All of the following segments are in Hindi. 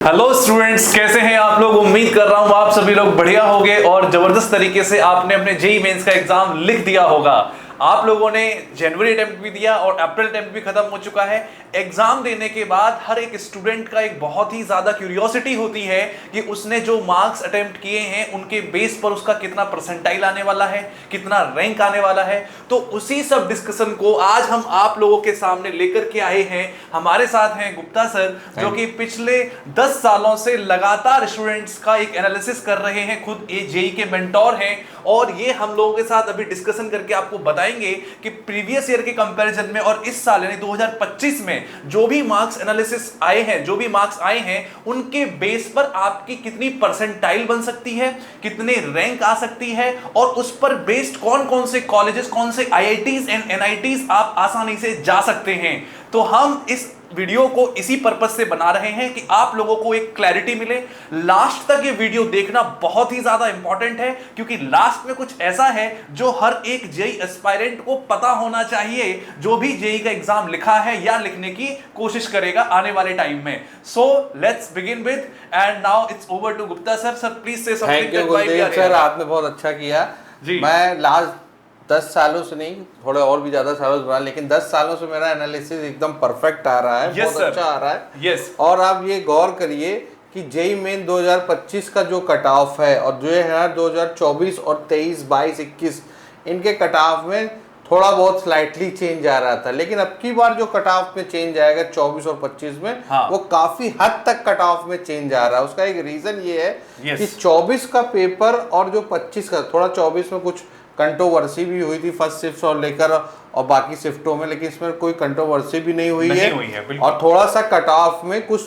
हेलो स्टूडेंट्स, कैसे हैं आप लोग। उम्मीद कर रहा हूं आप सभी लोग बढ़िया होंगे और जबरदस्त तरीके से आपने अपने जेईई मेंस का एग्जाम लिख दिया होगा। आप लोगों ने जनवरी अटेम्प्ट भी दिया और अप्रैल अटेम्प्ट भी खत्म हो चुका है। एग्जाम देने के बाद हर एक स्टूडेंट का एक बहुत ही ज्यादा क्यूरियोसिटी होती है कि उसने जो मार्क्स अटेम्प्ट किए हैं उनके बेस पर उसका कितना परसेंटाइल आने वाला है, कितना रैंक आने वाला है। तो उसी सब डिस्कशन को आज हम आप लोगों के सामने लेकर के आए हैं। हमारे साथ हैं गुप्ता सर, जो कि पिछले 10 सालों से लगातार स्टूडेंट्स का एक एनालिसिस कर रहे हैं, खुद जेईई के मेंटोर हैं और ये हम लोगों के साथ अभी डिस्कशन करके आपको बताएंगे कि प्रीवियस ईयर के कंपैरिजन में और इस साल यानी 2025 में जो भी मार्क्स एनालिसिस आए हैं, जो भी मार्क्स आए हैं, उनके बेस पर आपकी कितनी परसेंटाइल बन सकती है, कितने रैंक आ सकती है और उस पर बेस्ड कौन कौन से कॉलेजेस, कौन से आईआईटीज एंड एनआईटीज आप आसानी से जा सकते हैं। तो हम इस वीडियो को इसी पर्पस से बना रहे हैं कि आप लोगों को एक क्लैरिटी मिले। लास्ट तक ये वीडियो देखना बहुत ही ज्यादा इंपॉर्टेंट है, क्योंकि लास्ट में कुछ ऐसा है जो हर एक जेईई एस्पायरेंट को पता होना चाहिए, जो भी जेईई का एग्जाम लिखा है या लिखने की कोशिश करेगा आने वाले टाइम में। So let's begin with and now it's over to Gupta sir. Sir please say something. Thank you Guldeep sir, आपने बहुत अच्छा किया जी। मैं लास्ट 10 सालों से नहीं, थोड़े और भी ज्यादा सालों से बना, लेकिन 10 सालों से मेरा एनालिसिस एकदम परफेक्ट आ रहा है। बहुत अच्छा आ रहा है। और आप ये गौर करिए कि जेईई मेन 2025 का जो कट ऑफ है और जो है 2024 और 23, 22, 21 इनके कट ऑफ में थोड़ा बहुत स्लाइटली चेंज आ रहा था, लेकिन अब की बार जो कट ऑफ में चेंज आएगा 24 और 25 में, वो काफी हद तक कट ऑफ में चेंज आ रहा है। उसका एक रीजन ये है कि 24 का पेपर और जो 25 का, थोड़ा 24 में कुछ कंट्रोवर्सी भी हुई थी फर्स्ट शिफ्ट और लेकर और बाकी शिफ्टों में, लेकिन इसमें कोई कंट्रोवर्सी भी नहीं हुई है और थोड़ा सा कट ऑफ में कुछ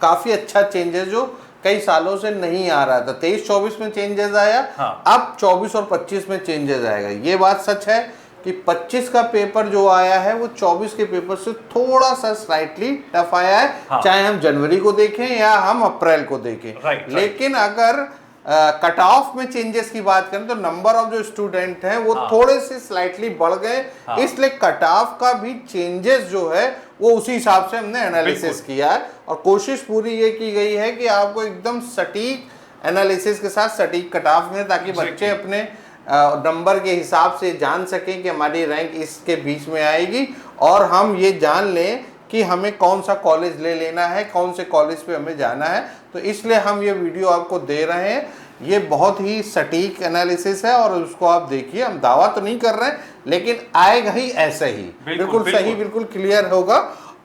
काफी अच्छा चेंजेस जो कई सालों से नहीं आ रहा था। 23-24 में चेंजेस आया, अब 24 और 25 में चेंजेस आएगा। ये बात सच है कि 25 का पेपर जो आया है वो 24 के पेपर से थोड़ा सा स्लाइटली टफ आया है, चाहे हम जनवरी को देखें या हम अप्रैल को देखें। लेकिन अगर कट ऑफ में चेंजेस की बात करें तो नंबर ऑफ जो स्टूडेंट हैं वो थोड़े से स्लाइटली बढ़ गए, इसलिए कट ऑफ का भी चेंजेस जो है वो उसी हिसाब से हमने एनालिसिस किया है और कोशिश पूरी ये की गई है कि आपको एकदम सटीक एनालिसिस के साथ सटीक कट ऑफ में, ताकि बच्चे अपने नंबर के हिसाब से जान सकें कि हमारी रैंक इसके बीच में आएगी और हम ये जान लें कि हमें कौन सा कॉलेज ले लेना है, कौन से कॉलेज पे हमें जाना है। तो इसलिए हम ये वीडियो आपको दे रहे हैं। ये बहुत ही सटीक एनालिसिस है और उसको आप देखिए। हम दावा तो नहीं कर रहे हैं, लेकिन आएगा ही ऐसे ही, बिल्कुल सही, बिल्कुल क्लियर होगा।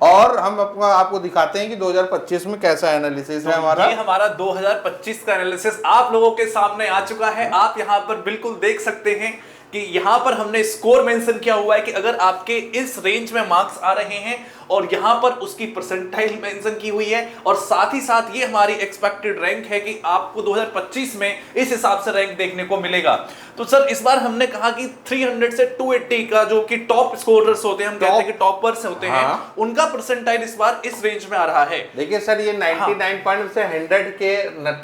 और हम आपको दिखाते हैं कि 2025 में कैसा एनालिसिस है हमारा। ये हमारा 2025 का एनालिसिस आप लोगों के सामने आ चुका है। आप यहाँ पर बिल्कुल देख सकते हैं कि यहाँ पर हमने स्कोर मेंशन किया हुआ है कि अगर आपके इस रेंज में मार्क्स आ रहे हैं और यहाँ पर उसकी परसेंटाइल मेंशन की हुई है और साथ ही साथ ये हमारी एक्सपेक्टेड रैंक है कि आपको 2025 में इस हिसाब से रैंक देखने को मिलेगा। तो सर इस बार हमने कहा कि 300 से 280 का जो कि टॉप स्कोरर्स होते हैं, हम कहते हैं कि टॉपर्स होते हैं, उनका परसेंटाइल इस बार इस रेंज में आ रहा है। देखिए सर, ये 99 पॉइंट से 100 के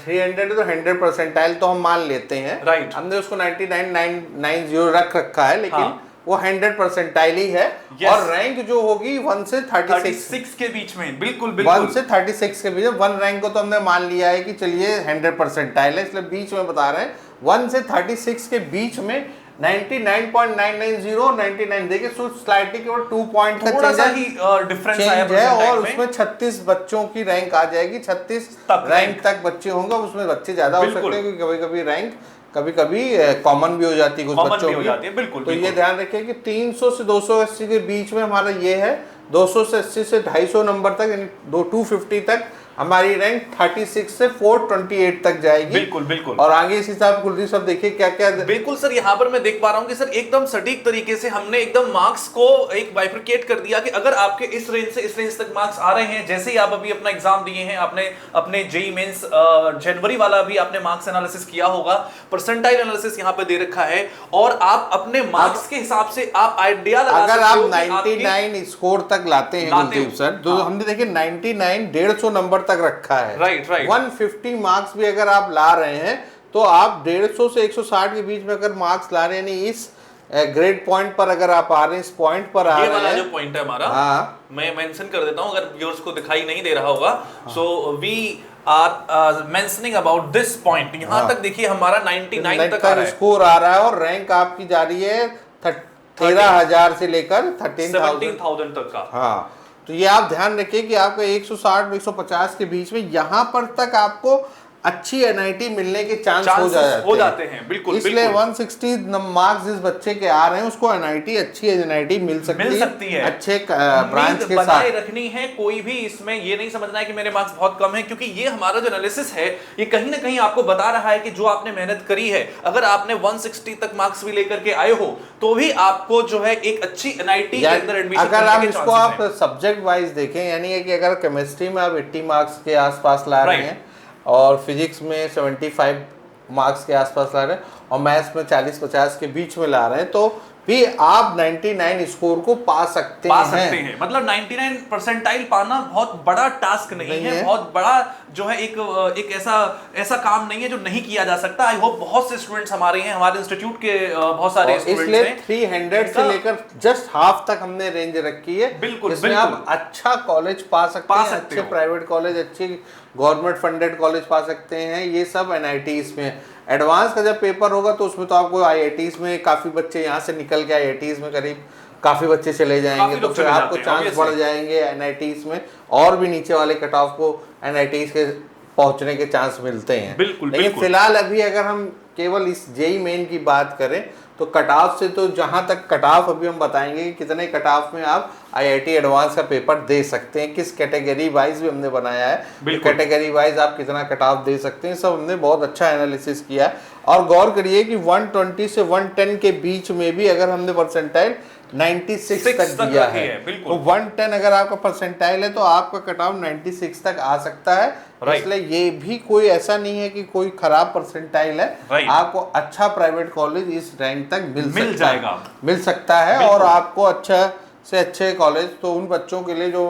300 तो 100 परसेंटाइल तो हम मान लेते हैं, राइट। हमने उसको 99.990 रख रखा है, लेकिन वो 100 परसेंटाइल ही है। और रैंक जो होगी 1 से 36 के बीच में, बिल्कुल 1 से 36 के बीच में। 1 रैंक को तो हमने मान लिया है कि चलिए 100 परसेंटाइल है, इसलिए बीच में बता रहे हैं। 1 से 36 के बीच में 99.990 99 देखिए, स्लाइटली केवल 2 पॉइंट का थोड़ा सा ही डिफरेंस आया है और उसमें 36 बच्चों की रैंक आ जाएगी। 36 रैंक तक बच्चे होंगे, उसमें बच्चे ज्यादा हो सकते हैं क्योंकि कभी-कभी रैंक कभी कॉमन भी हो जाती है कुछ बच्चों की। बिल्कुल, तो ये ध्यान रखिए कि 300 से 280 के बीच में हमारा ये है। 280 से 250 नंबर तक यानी 250 तक हमारी रैंक 36 से 428 तक जाएगी। बिल्कुल। और आगे इस हिसाब कुलदीप सब देखिए क्या क्या। बिल्कुल सर, यहाँ पर मैं देख पा रहा हूँ कि सर एकदम सटीक तरीके से हमने एकदम मार्क्स को एक बाइफरकेट कर दिया कि अगर आपके इस रेंज से इस रेंज तक मार्क्स आ रहे हैं, जैसे ही आप अभी अपना एग्जाम दिए हैं, आपने अपने जेईई मेंस जनवरी वाला भी आपने मार्क्स एनालिसिस किया होगा, परसेंटाइल एनालिसिस यहाँ पे दे रखा है और आप अपने मार्क्स के हिसाब से आप आइडिया लगा अगर आप 99 स्कोर तक लाते हैं कुलदीप सर, तो हमने देखिए 99 150 नंबर तक रखा है, राइट। 150 मार्क्स भी अगर आप ला रहे हैं तो आप 150 से 160 के बीच में अगर मार्क्स ला रहे हैं, इस ग्रेड पॉइंट पर अगर आप आ रहे हैं, इस पॉइंट पर आ रहे हैं, ये वाला जो पॉइंट है हमारा, हाँ, मैं मेंशन कर देता हूं अगर व्यूअर्स को दिखाई नहीं दे रहा होगा। So we are mentioning about this point. यहां तक देखिए हमारा 99 तक आ रहा है, स्कोर आ रहा है और रैंक आपकी जा रही है 13,000 से लेकर 17,000 तक का। हाँ, तो ये आप ध्यान रखिए कि आपका 160 150 के बीच में यहाँ पर तक आपको अच्छी एनआईटी मिलने के चांस हो जाते हैं। बिल्कुल, इसलिए 160 मार्क्स जिस बच्चे के आ रहे हैं उसको एनआईटी, अच्छी एनआईटी मिल सकती है अच्छे ब्रांच के साथ रखनी है। कोई भी इसमें ये नहीं समझना है कि मेरे मार्क्स बहुत कम है, क्योंकि ये हमारा जो एनालिसिस है ये कहीं ना कहीं आपको बता रहा है कि जो आपने मेहनत करी है, अगर आपने 160 तक मार्क्स भी लेकर के आए हो तो भी आपको जो है एक अच्छी एनआईटी के अंदर एडमिशन अगर आप इसको आप सब्जेक्ट वाइज देखें, यानी कि अगर केमिस्ट्री में आप 80 मार्क्स के आसपास ला रहे हैं और फिजिक्स में 75 मार्क्स के आसपास ला रहे हैं और मैथ्स में 40-50 के बीच में ला रहे हैं, तो भी आप 99 स्कोर को पा सकते हैं। मतलब 99 परसेंटाइल पाना बहुत बड़ा टास्क नहीं है, बहुत बड़ा जो है एक ऐसा काम नहीं है जो नहीं किया जा सकता। आई होप बहुत से स्टूडेंट्स हमारे हैं, हमारे इंस्टीट्यूट के बहुत सारे स्टूडेंट्स हैं। इसलिए 300 से लेकर जस्ट हाफ तक हमने रेंज रखी है। बिल्कुल, इसमें आप अच्छा कॉलेज पा सकते हैं, अच्छे प्राइवेट कॉलेज, अच्छे गवर्नमेंट फंडेड कॉलेज पा सकते हैं। ये सब एनआईटीज में एडवांस का जब पेपर होगा तो उसमें तो आपको आईआईटीज में काफी बच्चे यहाँ से निकल के आईआईटीज में करीब काफी बच्चे चले जाएंगे, तो फिर आपको चांस बढ़ जाएंगे एनआईटीज में, और भी नीचे वाले कट ऑफ को एनआईटीज के पहुंचने के चांस मिलते हैं। लेकिन फिलहाल अभी अगर हम केवल इस जेई मेन की बात करें तो कट ऑफ से, तो जहां तक कट ऑफ अभी हम बताएंगे कि कितने कट ऑफ में आप आईआईटी एडवांस का पेपर दे सकते हैं, किस कैटेगरी वाइज भी हमने बनाया है, कैटेगरी वाइज आप कितना कट ऑफ दे सकते हैं, सब हमने बहुत अच्छा एनालिसिस किया है। और गौर करिए कि 120 से 110 के बीच में भी अगर हमने परसेंटाइल 96 तक दिया है, तो 110 अगर आपका परसेंटाइल है तो आपका कट ऑफ 96 तक आ सकता है। इसलिए ये भी कोई ऐसा नहीं है कि कोई खराब परसेंटाइल है, आपको अच्छा प्राइवेट कॉलेज इस रैंक तक मिल सकता है। और आपको अच्छा से अच्छे कॉलेज, तो उन बच्चों के लिए जो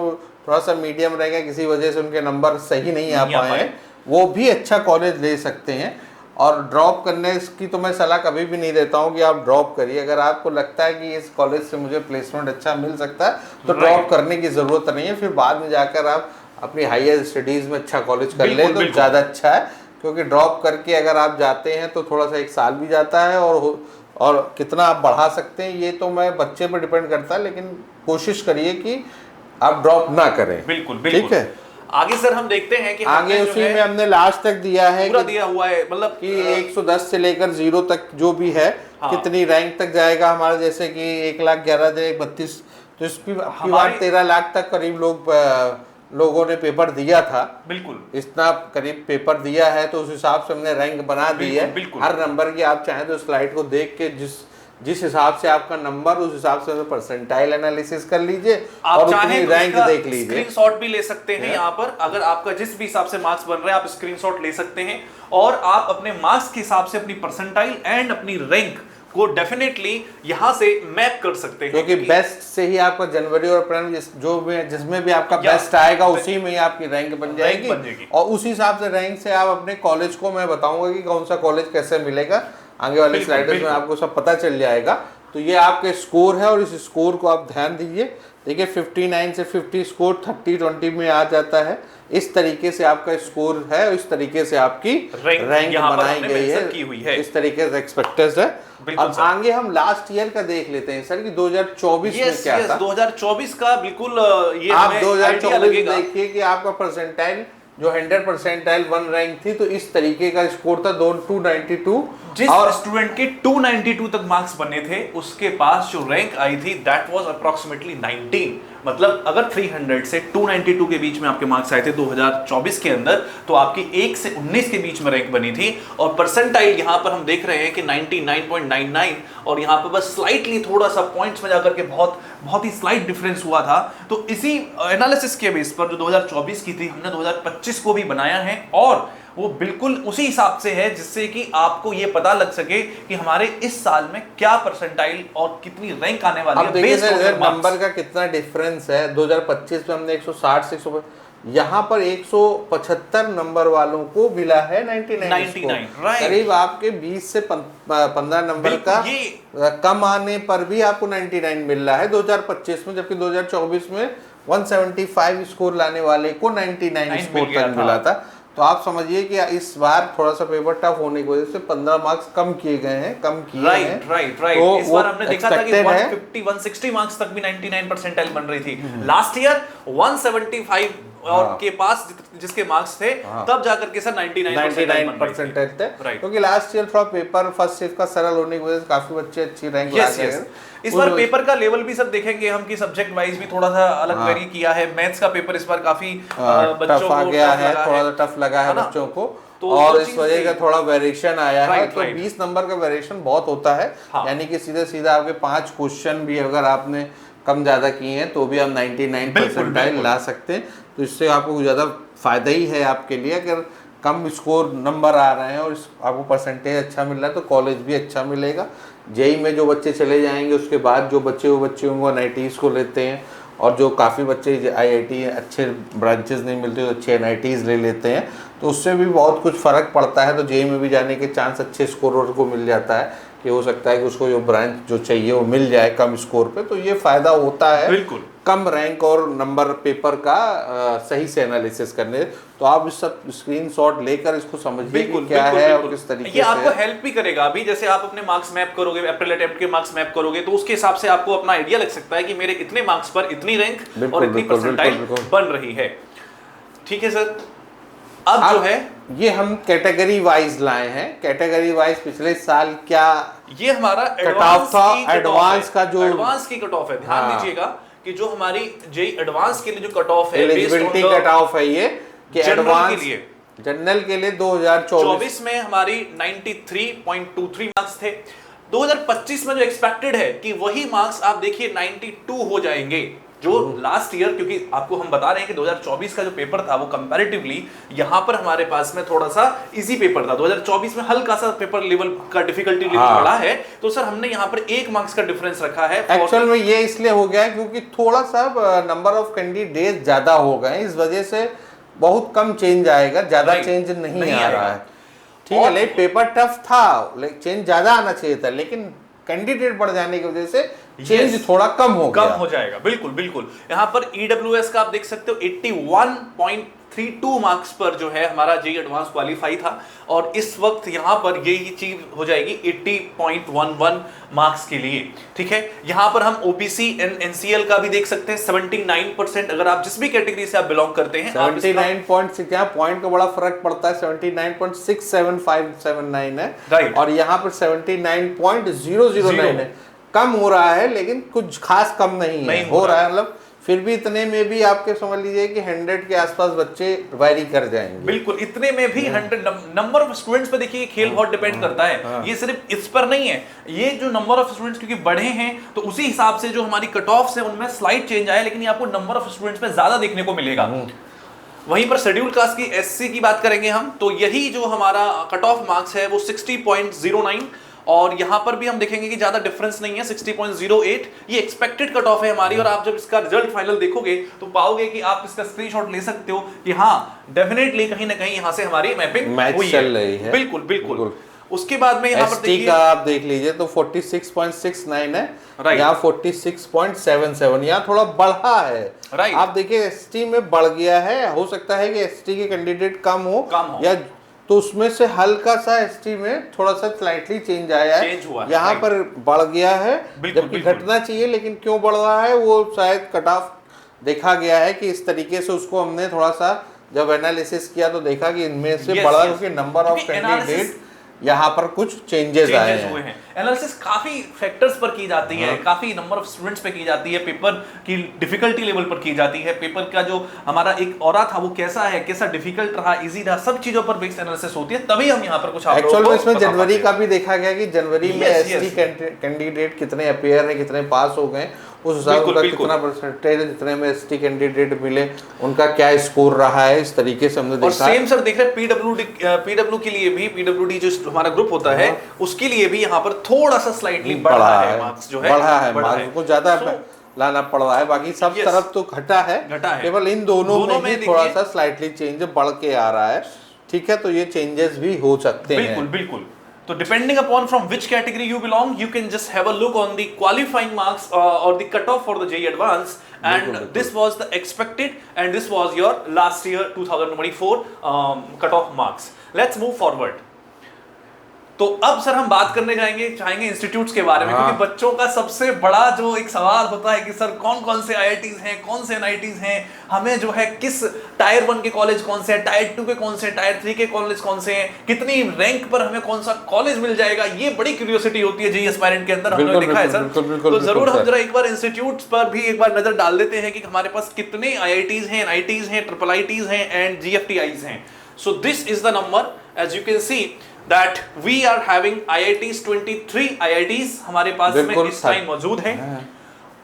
थोड़ा सा मीडियम रहेगा, किसी वजह से उनके नंबर सही नहीं आ पाए, वो भी अच्छा कॉलेज ले सकते हैं। और ड्रॉप करने की तो मैं सलाह कभी भी नहीं देता हूँ कि आप ड्रॉप करिए। अगर आपको लगता है कि इस कॉलेज से मुझे प्लेसमेंट अच्छा मिल सकता है तो ड्रॉप करने की ज़रूरत नहीं है, फिर बाद में जाकर आप अपनी हायर स्टडीज़ में अच्छा कॉलेज कर ले तो ज़्यादा अच्छा है। क्योंकि ड्रॉप करके अगर आप जाते हैं तो थोड़ा सा 1 साल भी जाता है, और कितना आप बढ़ा सकते हैं ये तो मैं बच्चे पर डिपेंड करता है, लेकिन कोशिश करिए कि आप ड्रॉप ना करें। बिल्कुल, ठीक है। आगे सर हम देखते हैं कि आगे उसी में हमने लास्ट तक दिया है, पूरा दिया हुआ है, मतलब कि 110 से लेकर 0 तक जो भी है, कितनी रैंक तक जाएगा हमारा, जैसे कि 1,11,32, तो इसकी बार 13 लाख तक करीब लोगों ने पेपर दिया था। बिल्कुल, इतना करीब पेपर दिया है, तो उस हिसाब से हमने रैंक बना दी है। हर नंबर की आप चाहें तो स्लाइड को देख के जिस हिसाब से आपका नंबर, उस हिसाब से परसेंटाइल एनालिसिस कर लीजिए और उतनी रैंक देख लीजिए। स्क्रीनशॉट भी ले सकते हैं यहाँ पर, अगर आपका जिस भी हिसाब से मार्क्स बन रहे हैं आप स्क्रीनशॉट ले सकते हैं और आप अपने मार्क्स के हिसाब से अपनी परसेंटाइल एंड अपनी रैंक को डेफिनेटली यहाँ से मैप कर सकते हैं। क्योंकि बेस्ट से ही आपका जनवरी और अप्रैल जिसमें भी आपका बेस्ट आएगा उसी में ही आपकी रैंक बन जाएगी। और उसी हिसाब से रैंक से आप अपने कॉलेज को, मैं बताऊंगा कि कौन सा कॉलेज कैसे मिलेगा, आगे वाले स्लाइडर्स में आपको सब पता चल जाएगा। तो ये आपके स्कोर है और इस स्कोर को आप ध्यान दीजिए। देखिए 59 से 50 स्कोर 30-20 में आ जाता है। इस तरीके से आपका स्कोर है और इस तरीके से आपकी रैंक बनाई गई है, इस तरीके से एक्सपेक्टेड है। अब आगे हम लास्ट ईयर का देख लेते हैं सर कि 2024 में क्या था। 2024 का बिल्कुल ये आप 2024 देखिए कि आपका परसेंटाइल जो 100 परसेंटाइल 1 रैंक थी, तो इस तरीके का स्कोर था 292। जिस और स्टूडेंट के 292 तक मार्क्स बने थे उसके पास जो रैंक आई थी दैट वाज अप्रॉक्सीमेटली 19। मतलब अगर 300 से 292 के बीच में आपके मार्क्स आए थे 2024 के अंदर, तो आपकी 1 से 19 के बीच में रैंक बनी थी। और परसेंटाइल यहाँ पर हम देख रहे हैं कि 99.99, और यहाँ पर बस स्लाइटली थोड़ा सा पॉइंट्स में जाकर के बहुत ही स्लाइट डिफरेंस हुआ था। तो इसी एनालिसिस के बेस पर जो 2024 की थी हमने 2025 को भी बनाया है, और वो बिल्कुल उसी हिसाब से है जिससे कि आपको ये पता लग सके कि हमारे इस साल में क्या परसेंटाइल और कितनी रैंक आने वाली है। देखिए नंबर का कितना डिफरेंस है। 2025 में हमने 160 से यहाँ पर 175 नंबर वालों को मिला है 99, करीब आपके 20 से 15 नंबर का कम आने पर भी आपको 99 मिल रहा है 2025 में, जबकि 2024 में 175 स्कोर लाने वाले को 99 स्कोर तक मिला था। तो आप समझिए कि इस बार थोड़ा सा पेपर टफ होने की वजह से 15 मार्क्स कम किए गए हैं, कम किए हैं। राइट। तो इस बार हमने देखा था कि 150 160 मार्क्स तक भी 99 परसेंटाइल बन रही थी। लास्ट ईयर 175 और के पास जिसके मार्क्स थे तब जाकर के सर 99 परसेंटाइल थे, क्योंकि लास्ट ईयर थोड़ा पेपर फर्स्ट शिफ्ट का सरल होने की वजह से काफी बच्चे अच्छी रैंक ला गए हैं। इस बार पेपर का लेवल भी सर देखेंगे हम कि सब्जेक्ट वाइज भी थोड़ा सा अलग वेरी किया है। मैथ्स का पेपर इस बार काफी बच्चों को आ गया है, थोड़ा सा टफ लगा है बच्चों को, तो और इस वजह का थोड़ा वेरिएशन आया है। तो 20 नंबर का वेरिएशन बहुत होता है, यानी कि सीधे सीधा आपके 5 क्वेश्चन भी अगर आपने कम ज्यादा किए हैं तो भी आप 99 परसेंटाइल ला सकते हैं। तो इससे आपको ज्यादा फायदा ही है आपके लिए। अगर कम स्कोर नंबर आ रहे हैं और आपको परसेंटेज अच्छा मिल रहा है तो कॉलेज भी अच्छा मिलेगा। जेई में जो बच्चे चले जाएंगे उसके बाद जो बच्चे होंगे NITs को लेते हैं, और जो काफ़ी बच्चे IIT अच्छे ब्रांचेस नहीं मिलते तो अच्छे NITs ले लेते हैं, तो उससे भी बहुत कुछ फ़र्क पड़ता है। तो जेई में भी जाने के चांस अच्छे स्कोरर को मिल जाता है कि हो सकता है कि उसको जो ब्रांच जो चाहिए वो मिल जाए कम स्कोर पे। तो ये फ़ायदा होता है बिल्कुल कम रैंक और नंबर पेपर का सही से एनालिसिस करने। तो आप इस सब स्क्रीनशॉट लेकर इसको समझिए कि क्या है और किस तरीके से ये आपको हेल्प भी करेगा। अभी जैसे आप अपने मार्क्स मैप करोगे, अप्रैल अटेम्प्ट के मार्क्स मैप करोगे, तो उसके हिसाब से आपको अपना आइडिया लग सकता है कि मेरे इतने मार्क्स पर इतनी रैंक और इतनी परसेंटाइल बन रही है। ठीक है सर, अब जो है ये हम कैटेगरी वाइज लाए हैं। कैटेगरी वाइज पिछले साल क्या ये हमारा कट ऑफ था, एडवांस का जो एडवांस की कट ऑफ है। ध्यान दीजिएगा कि जो हमारी जेई एडवांस के लिए जो कट ऑफ है, एलिजिबिलिटी कट ऑफ है ये कि एडवांस के लिए, जनरल के लिए 2024 में हमारी 93.23 मार्क्स थे। 2025 में जो एक्सपेक्टेड है कि वही मार्क्स आप देखिए 92 हो जाएंगे जो लास्ट ईयर, क्योंकि आपको हम बता रहे हैं कि 2024 का जो पेपर था वो कंपैरेटिवली यहाँ पर हमारे पास में थोड़ा सा इजी पेपर था। 2024 में हल्का सा पेपर लेवल का डिफिकल्टी लेवल बढ़ा है, तो सर हमने यहाँ पर 1 मार्क्स का डिफरेंस रखा है। एक्चुअल में ये इसलिए हो गया है क्योंकि थोड़ा सा नंबर ऑफ कैंडिडेट ज्यादा हो गए, इस वजह से बहुत कम चेंज आएगा, ज्यादा चेंज नहीं आ रहा है। ठीक है, लेकिन पेपर टफ था, लेकिन चेंज ज्यादा आना चाहिए था, लेकिन कैंडिडेट बढ़ जाने की वजह से चेंज थोड़ा कम हो जाएगा। बिल्कुल बिल्कुल। यहाँ पर EWS का आप देख सकते हो 81.32 मार्क्स पर जो है हमारा जेई एडवांस क्वालिफाई था, और इस वक्त यहाँ पर यही चीज हो जाएगी 80.11 मार्क्स के लिए। ठीक है, यहाँ पर हम OBC NCL का भी देख सकते हैं 79%। अगर आप जिस भी कैटेगरी से आप बिलोंग करते हैं 79.6, यहाँ पॉइंट का बड़ा फर्क पड़ता है, 79.67579 है, राइट, और यहाँ पर 79.009 है। कम हो रहा है लेकिन कुछ खास कम नहीं हो रहा है, मतलब फिर भी इतने में भी आपके समझ लीजिए कि 100 के आसपास बच्चे वैरी कर जाएंगे। बिल्कुल, इतने में भी 100 नंबर ऑफ स्टूडेंट्स पे देखिए खेल बहुत डिपेंड करता है। ये सिर्फ इस पर नहीं है, ये जो नंबर ऑफ स्टूडेंट्स क्योंकि बढ़े हैं तो उसी हिसाब से जो हमारी कट ऑफ है उनमें स्लाइड चेंज आया, लेकिन ये आपको नंबर ऑफ स्टूडेंट्स में ज्यादा देखने को मिलेगा। वहीं पर शेड्यूल कास्ट की SC की बात करेंगे हम, तो यही जो हमारा कट ऑफ मार्क्स है वो 60.09, और यहां पर भी हम देखेंगे कि ज्यादा डिफरेंस नहीं है, 60.08 ये एक्सपेक्टेड कट ऑफ है हमारी। और आप जब इसका रिजल्ट फाइनल देखोगे तो पाओगे कि आप इसका स्क्रीनशॉट ले सकते हो कि हाँ डेफिनेटली कहीं ना कहीं यहां से हमारी मैपिंग हुई चल रही है। बिल्कुल बिल्कुल। उसके बाद में यहाँ पर देखिए का आप देख लीजिए तो 46.69 है, यहाँ 46.77, यहाँ थोड़ा बढ़ा है। आप देखिए ST में बढ़ गया है, हो सकता है कि ST के कैंडिडेट कम हो या तो उसमें से हल्का सा ST में थोड़ा सा स्लाइटली चेंज आया है, यहाँ पर बढ़ गया है, जबकि घटना चाहिए, लेकिन क्यों बढ़ रहा है वो शायद कट ऑफ देखा गया है कि इस तरीके से उसको हमने थोड़ा सा जब एनालिसिस किया तो देखा कि इनमें से बढ़ा क्योंकि नंबर ऑफ कैंडिडेट यहाँ पर कुछ चेंजेस आए हैं। एनालिसिस काफी फैक्टर्स पर की जाती है, काफी नंबर ऑफ स्टूडेंट्स पे की जाती है, पेपर की डिफिकल्टी लेवल पर की जाती है, पेपर का जो हमारा एक ऑरा था वो कैसा है, कैसा डिफिकल्ट रहा, इजी रहा, सब चीजों पर बेस्ड एनालिसिस होती है, तभी हम यहाँ पर कुछ एक्चुअल में इसमें जनवरी का भी देखा गया कि जनवरी में ST कैंडिडेट कितने अपेयर है, कितने पास हो गए, उस हिसाब से कितना परसेंटेज जितने में ST कैंडिडेट मिले उनका क्या स्कोर रहा है, इस तरीके से हमने देखा। और सेम सर देख रहे हैं PWD के लिए भी, PWD जो हमारा ग्रुप होता है उसके लिए भी यहाँ पर थोड़ा सा स्लाइटली बढ़ा है मार्क्स, जो है बढ़ा है मार्क्स को ज्यादा लाना पड़ रहा है, बाकी सब तरफ तो घटा है, केवल इन दोनों में ही थोड़ा सा स्लाइटली चेंज बढ़ के आ रहा है। ठीक है, तो ये चेंजेस भी हो सकते हैं। बिल्कुल बिल्कुल। तो depending upon from which category you belong, you can just have a look on the qualifying marks और the cut off for the JEE advance, and this was the expected and this was your last year 2024 cut off marks. Let's move forward. तो अब सर हम बात करने चाहेंगे इंस्टीट्यूट्स के बारे में, क्योंकि बच्चों का सबसे बड़ा जो एक सवाल होता है कि सर कौन कौन से आईआईटीज हैं, कौन से एनआईटीज हैं, हमें जो है किस टायर 1 के कॉलेज कौन से हैं, टायर 2 के कौन से हैं, टायर 3 के कॉलेज कौन से हैं, कितनी रैंक पर हमें कौन सा कॉलेज मिल जाएगा, ये बड़ी क्यूरियोसिटी होती है जेईई एस्पायरेंट के अंदर। हमने देखा है सर, तो जरूर हम जरा एक बार इंस्टीट्यूट्स पर भी एक बार नजर डाल देते हैं कि हमारे पास कितने आईआईटीज हैं, एनआईटीज हैं, ट्रिपल आईटीज हैं एंड जीएफटीआईज हैं। So this is the number, as you can see that we are having IITs 23 IITs हमारे पास में इस टाइम मौजूद हैं।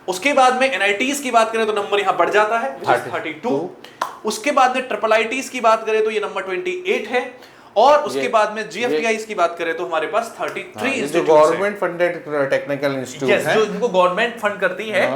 उसके बाद में NITs की बात करें तो नंबर यहाँ बढ़ जाता है 32। उसके बाद में ट्रिपल IITs की बात करें तो ये नंबर 28 है, और उसके बाद में GFTIs की बात करें तो हमारे पास 33 institute government funded technical institute है, जो इनको गवर्नमेंट फंड करती है,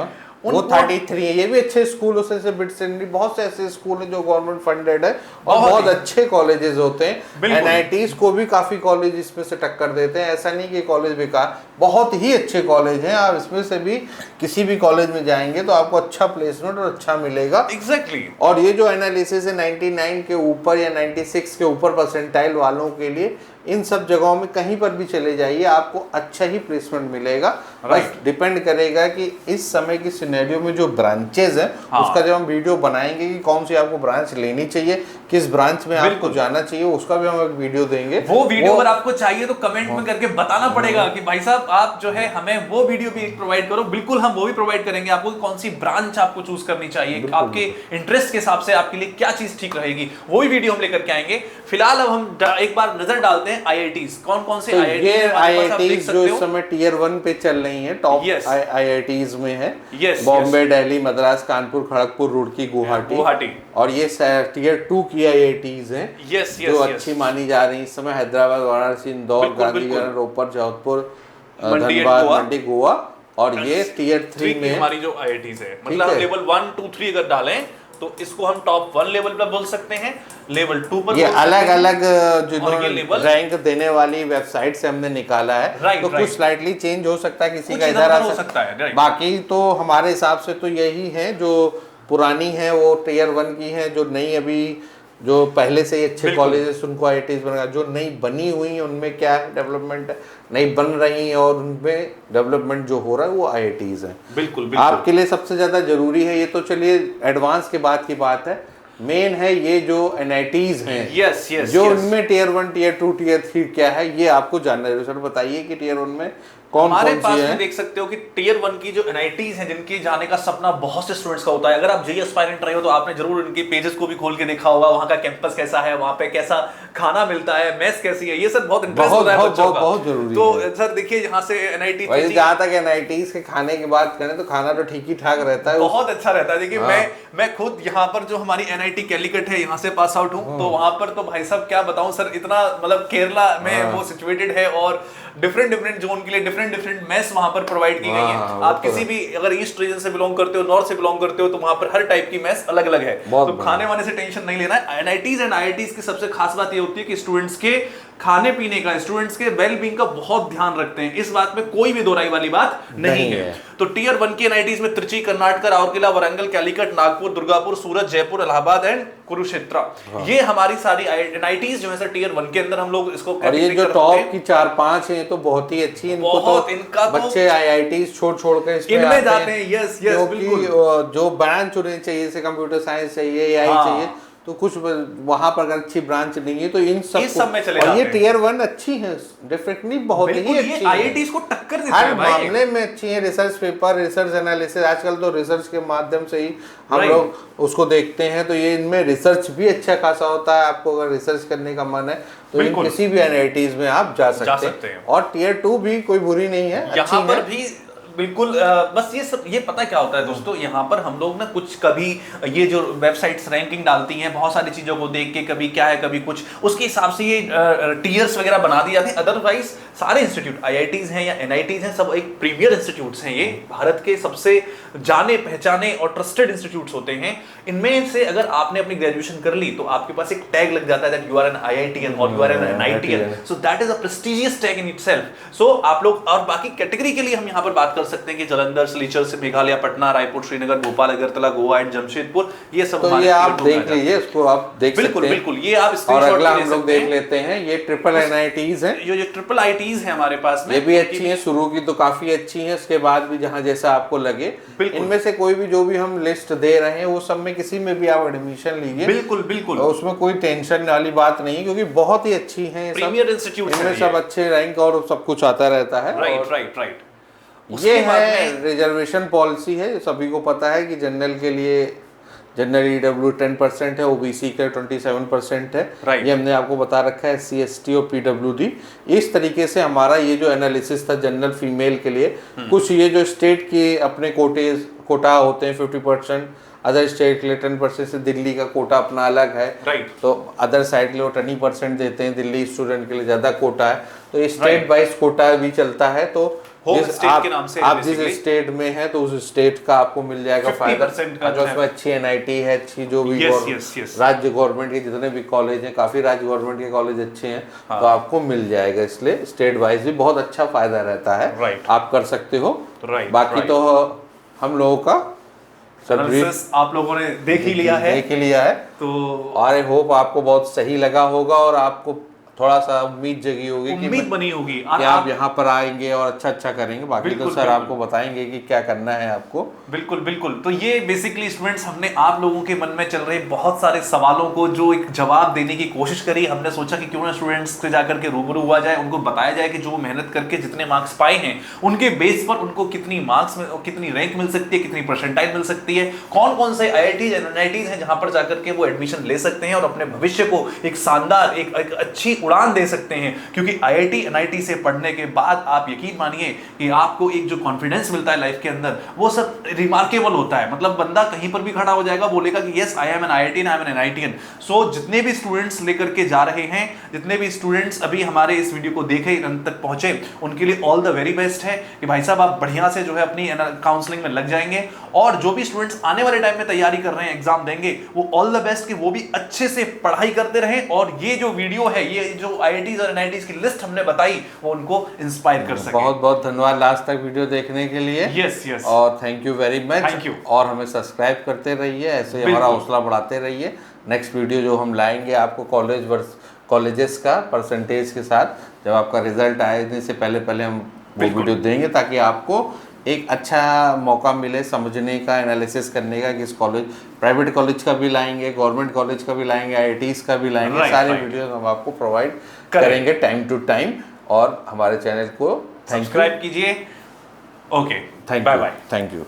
वो 33 है। ये भी अच्छे स्कूल से बिट्स बहुत से ऐसे स्कूल हैं जो गवर्नमेंट फंडेड है और बहुत अच्छे कॉलेजेस होते हैं। एनआईटीज को भी काफी कॉलेज इसमें से टक्कर देते हैं, ऐसा नहीं कि कॉलेज बेकार, बहुत ही अच्छे कॉलेज हैं। आप इसमें से भी किसी भी कॉलेज में जाएंगे तो आपको अच्छा प्लेसमेंट और अच्छा मिलेगा। एग्जैक्टली। और ये जो एनालिसिस है 99 के ऊपर या 96 के ऊपर परसेंटाइल वालों के लिए, इन सब जगहों में कहीं पर भी चले जाइए आपको अच्छा ही प्लेसमेंट मिलेगा। बस डिपेंड करेगा कि इस समय की सिनेरियो में जो ब्रांचेस हैं उसका जब हम वीडियो बनाएंगे कि कौन सी आपको ब्रांच लेनी चाहिए, किस ब्रांच में आपको जाना चाहिए, उसका भी हम एक वीडियो देंगे। वो वीडियो अगर आपको चाहिए तो कमेंट में करके बताना पड़ेगा कि भाई साहब आप जो है हमें वो वीडियो भी प्रोवाइड करो। बिल्कुल हम वो भी प्रोवाइड करेंगे आपको, कौन सी ब्रांच आपको चूज करनी चाहिए, आपके इंटरेस्ट के हिसाब से आपके लिए क्या चीज ठीक रहेगी, वो भी वीडियो हम लेकर के आएंगे। फिलहाल अब हम एक बार नजर डालते हैं आईआईटीज, कौन कौन से आईआईटीज जो इस समय टियर 1 पे चल रही हैं, टॉप आईआईटीज में है बॉम्बे, दिल्ली, मद्रास, कानपुर, खड़गपुर, रुड़की, गुवाहाटी, और ये टियर 2 की आईआईटीज हैं जो अच्छी मानी जा रही है इस समय। हैदराबाद, वाराणसी, इंदौर, गांधीनगर, रोपर, जोधपुर, धनबाद, मंडी, गोवा, और ये टियर 3 में हमारी जो आईआईटीज है। मतलब लेवल 1 2 3 अगर डालें तो इसको हम टॉप 1 लेवल पर बोल सकते हैं, लेवल 2 पर ये अलग अलग जो रैंक देने वाली वेबसाइट से हमने निकाला है, तो कुछ स्लाइटली चेंज हो सकता है, किसी का इधर आ सकता है। बाकी तो हमारे हिसाब से तो यही है, जो पुरानी है वो टियर 1 की है, जो नई अभी जो पहले से ही अच्छे कॉलेजेस उनको आईआईटीज बनेगा, जो नई बनी हुई है उनमें क्या है डेवलपमेंट, नई बन रही है और उनमें डेवलपमेंट जो हो रहा है वो आईआईटीज है। बिल्कुल आपके लिए सबसे ज्यादा जरूरी है ये, तो चलिए एडवांस के बाद की बात है, मेन है ये जो एनआईटीज हैं, जो उनमें टियर 1 टियर 2 टियर 3 क्या है ये आपको जानना है। सर बताइए कि टियर 1 में हमारे पास में देख सकते हो कि टियर 1 की जो एनआईटीज हैं, जिनके जाने का सपना बहुत से स्टूडेंट्स का होता है। अगर आप जेईई एस्पायरेंट रहे हो तो आपने जरूर उनके पेजेस को भी खोल के देखा होगा, वहां का कैंपस कैसा है, वहां पे कैसा खाना मिलता है, मेस कैसी है, ये सब बहुत इंटरेस्ट होता है बच्चों का। बहुत जरूरी तो सर देखिए यहाँ से एनआईटी, जहां तक एनआईटीज के खाने की बात करें तो खाना तो ठीक ही ठाक रहता है, बहुत अच्छा रहता है। देखिए मैं खुद यहाँ पर जो हमारी एनआईटी कैलिकट है यहाँ से पास आउट हूँ, तो वहां पर तो भाई साहब क्या बताऊं सर, इतना मतलब केरला में वो सिचुएटेड है और डिफरेंट जोन के लिए डिफरेंट मेस वहां पर प्रोवाइड की गई है। आप किसी भी अगर ईस्ट रीजन से बिलोंग करते हो, नॉर्थ से बिलोंग करते हो, तो वहां पर हर टाइप की मेस अलग अलग है, तो खाने वाने से टेंशन नहीं लेना है। एनआईटीज एंड आईआईटीज की सबसे खास बात ये होती है कि स्टूडेंट्स के खाने पीने का, स्टूडेंट्स के वेल बीइंग का बहुत ध्यान रखते हैं, इस बात में कोई भी दोराई वाली बात नहीं है। तो टियर 1 की एनआईटीज में त्रिची, कर्नाटक, राउरकेला, वरंगल, कैलिकट, नागपुर, दुर्गापुर, सूरत, जयपुर, इलाहाबाद एंड कुरुक्षेत्र, ये हमारी सारी एनआईटीज जो है सर टियर 1 के अंदर हम लोग इसको। और ये जो टॉप की 4-5 है तो बहुत ही अच्छी, इनको तो इनका बच्चे आईआईटीज छोड़ के इनमें जाते हैं। यस बिल्कुल, जो ब्रांच होनी चाहिए, जैसे कंप्यूटर साइंस चाहिए, एआई चाहिए, तो कुछ वहां पर अगर अच्छी ब्रांच नहीं है तो इन सब में चले जाते हैं। और ये टियर 1 अच्छी है, डेफिनेटली बहुत ही अच्छी है, आईआईटीज को टक्कर देती है हर मामले में अच्छी है। रिसर्च पेपर, रिसर्च एनालिसिस, आजकल तो रिसर्च के माध्यम से ही हम लोग उसको देखते हैं, तो ये इनमें रिसर्च भी अच्छा खासा होता है। आपको अगर रिसर्च करने का मन है तो इन किसी भी एनआईटीज में आप जा सकते हैं। और टियर 2 भी कोई बुरी नहीं है, यहाँ पर भी बिल्कुल बस ये पता क्या होता है दोस्तों, यहाँ पर हम लोग ना कुछ कभी ये जो वेबसाइट्स रैंकिंग डालती हैं बहुत सारी चीजों को देख के, कभी क्या है कभी कुछ, उसके हिसाब से ये टीयर्स वगैरह बना दी जाती है। अदरवाइज सारे इंस्टीट्यूट आईआईटीज हैं या एनआईटीज हैं, सब एक प्रीमियर इंस्टीट्यूट्स हैं, ये भारत के सबसे जाने पहचाने और ट्रस्टेड इंस्टीट्यूट्स होते हैं। इनमें से अगर आपने अपनी ग्रेजुएशन कर ली तो आपके पास एक टैग लग जाता है that you are an IITian और you are an NITian, so that is a prestigious tag in itself. सो आप लोग, और बाकी कैटेगरी के लिए हम यहाँ पर बात कर सकते हैं कि जालंधर, सिलीचर से मेघालय, पटना, रायपुर, श्रीनगर, भोपाल, अगरतला, गोवा एंड जमशेदपुर, ये सब तो ये आप देख लीजिए, इसको आप देख सकते हैं। बिल्कुल बिल्कुल, ये आप और अगला हम लोग देख लेते हैं, ये ट्रिपल एनआईटीज हैं, ये ट्रिपल आईटीज हैं हमारे पास में। ये भी अच्छी हैं, शुरू की तो काफी अच्छी हैं, उसके बाद भी जहाँ जैसा आपको लगे, इनमें से कोई भी जो भी हम लिस्ट दे रहे हैं वो सब में किसी में भी आप एडमिशन लीजिए। बिल्कुल बिल्कुल, उसमें कोई टेंशन वाली बात नहीं, क्योंकि बहुत ही अच्छी हैं, प्रीमियर इंस्टीट्यूट, इनमें सब अच्छे रैंक और सब कुछ आता रहता है। Right right right. ये है रिजर्वेशन पॉलिसी है, सभी को पता है कि जनरल के लिए जनरल ईडब्ल्यू 10% है, ओबीसी के 27% है। ये हमने आपको बता रखा है, SC ST और PWD। इस तरीके से हमारा ये जो एनालिसिस था जनरल फीमेल के लिए, कुछ ये जो स्टेट के अपने कोटा होते हैं 50%, अदर स्टेट के लिए 10% से दिल्ली का कोटा अपना अलग है, तो अदर साइड के लिए 20% देते हैं, दिल्ली स्टूडेंट के लिए ज़्यादा कोटा है, तो स्टेट वाइज कोटा भी चलता है। तो आप जिस स्टेट में है तो उस स्टेट का आपको मिल जाएगा फायदा, अगर उसमें अच्छी एनआईटी है, अच्छी जो भी राज्य गवर्नमेंट के जितने भी कॉलेज हैं, काफी राज्य गवर्नमेंट के कॉलेज अच्छे हैं, तो आपको मिल जाएगा। इसलिए स्टेट वाइज भी बहुत अच्छा फायदा रहता है, आप कर सकते हो। बाकी तो हम लोगों का आप लोगों ने देख ही लिया है, तो आई होप आपको बहुत सही लगा होगा और आपको थोड़ा सा उम्मीद जगी होगी, उम्मीद बनी होगी कि आप यहाँ पर आएंगे और अच्छा करेंगे। बाकी तो सर आपको बताएंगे कि क्या करना है आपको। बिल्कुल बिल्कुल, तो ये बेसिकली स्टूडेंट्स, हमने आप लोगों के मन में चल रहे बहुत सारे सवालों को जो एक जवाब देने की कोशिश करी। हमने सोचा कि क्यों ना स्टूडेंट्स से जाकर के रूबरू हुआ जाए, उनको बताया जाए कि जो मेहनत करके जितने मार्क्स पाए हैं उनके बेस पर उनको कितनी मार्क्स में कितनी रैंक मिल सकती है, कितनी परसेंटाइल मिल सकती है, कौन कौन से आईआईटीज एनआईटीज हैं जहां पर जाकर के वो एडमिशन ले सकते हैं और अपने भविष्य को एक शानदार एक अच्छी उड़ान दे सकते हैं। क्योंकि आईआईटी एनआईटी से पढ़ने के बाद आप यकीन मानिए कि आपको एक जो कॉन्फिडेंस मिलता है लाइफ के अंदर, वो सब रिमार्केबल होता है। मतलब बंदा कहीं पर भी खड़ा हो जाएगा, बोलेगा कि yes I am an IIT, I am an NITian. So जितने भी स्टूडेंट्स लेकर के जा रहे हैं, जितने भी स्टूडेंट्स अभी हमारे इस वीडियो को देखे, अंत तक पहुंचे, उनके लिए ऑल द वेरी बेस्ट है कि भाई साहब आप बढ़िया से जो है अपनी काउंसलिंग में लग जाएंगे। और जो भी स्टूडेंट्स आने वाले टाइम में तैयारी कर रहे हैं, एग्जाम देंगे, वो ऑल द बेस्ट कि वो भी अच्छे से पढ़ाई करते रहें। और ये जो वीडियो है, ये जो आईआईटीज और एनआईटीज की लिस्ट हमने बताई, वो उनको इंस्पायर कर सके। बहुत बहुत धन्यवाद लास्ट तक वीडियो देखने के लिए। यस और thank you very much. Thank you. और हमें सब्सक्राइब करते रहिए, ऐसे हमारा हौसला बढ़ाते रहिए। नेक्स्ट वीडियो जो हम लाएंगे आपको कॉलेजेस का परसेंटेज के साथ, जब आपका रिजल्ट आने से पहले हम वो वीडियो देंगे, ताकि आपको एक अच्छा मौका मिले समझने का, एनालिसिस करने का, किस कॉलेज, प्राइवेट कॉलेज का भी लाएंगे, गवर्नमेंट कॉलेज का भी लाएंगे, आईआईटीज का भी लाएंगे। सारे वीडियोस हम आपको प्रोवाइड करेंगे टाइम टू टाइम। और हमारे चैनल को सब्सक्राइब कीजिए। Okay, bye bye, thank you.